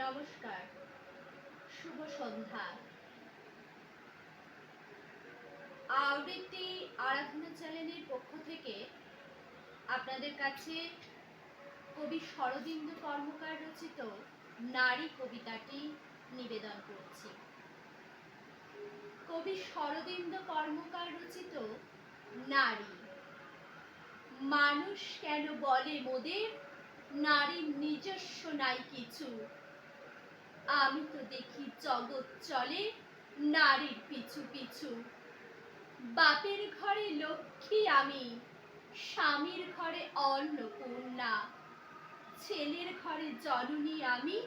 নমস্কার, শুভ সন্ধ্যা। আবৃত্তি আরাধনা চ্যানেলের পক্ষ থেকে আপনাদের কাছে কবি শরদিন্দু কর্মকার রচিত নারী কবিতাটি নিবেদন করছি। কবি শরদিন্দু কর্মকার রচিত নারী। মানুষ কেন বলে মোদের নারীর নিজস্ব নাই কিছু, আমি তো দেখি জগৎ চলে নারীর পিছু পিছু। বাপের ঘরে লক্ষ্মী আমি, স্বামীর ঘরে অন্নপূর্ণা, ছেলের ঘরে জননী আমি,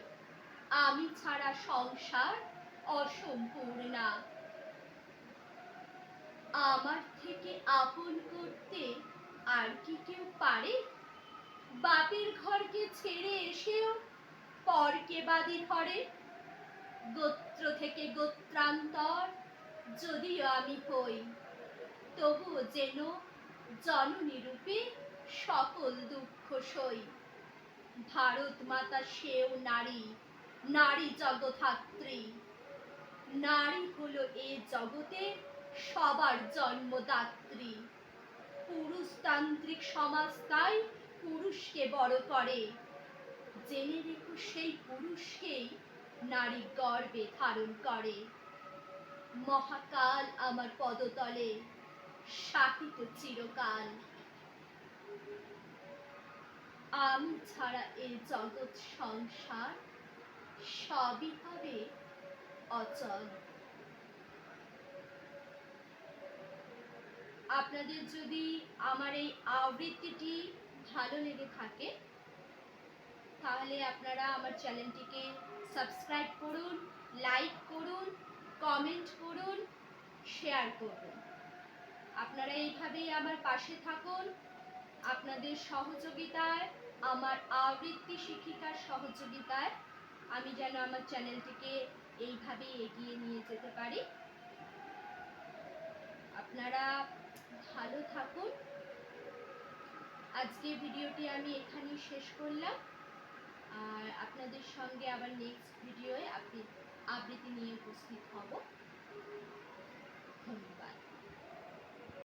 আমি ছাড়া সংসার অসম্পূর্ণা। আমার থেকে আপন করতে আর কি কেউ পারে? বাপের ঘরকে ছেড়ে এসেও পরকে বাদী ধরে। গোত্র থেকে গোত্রান্তর যদিও আমি হই, তবুও যেন জননী রূপে সকল দুঃখ সই। ভারত মাতা সেও নারী, নারী জগধাত্রী। নারী হলো এ জগতে সবার জন্মদাত্রী। পুরুষতান্ত্রিক সমাজ তাই পুরুষকে বড় করে। জেনে রেখো সেই পুরুষকেই নারী গর্বে ধারণ করে। মহাকাল আমার পদতলে শাহিত চিরকাল। আমি ছাড়া এই জগৎ সংসার সবই হবে অচল। আপনাদের যদি আমার এই আবৃত্তিটি ভালো লেগে থাকে তাহলে আপনারা আমার চ্যানেলটিকে সাবস্ক্রাইব করুন, লাইক করুন, কমেন্ট করুন, শেয়ার করুন। আপনারা এইভাবেই আমার পাশে থাকুন। আপনাদের সহযোগিতায়, আমার আবৃত্তি শিক্ষিকার সহযোগিতায় আমি যেন আমার চ্যানেলটিকে এইভাবেই এগিয়ে নিয়ে যেতে পারি। আপনারা ভালো থাকুন। আজকে ভিডিওটি আমি এখানেই শেষ করলাম। আর আপনাদের সঙ্গে আবার নেক্সট ভিডিওয়ে আবৃত্তি নিয়ে উপস্থিত হব। ধন্যবাদ।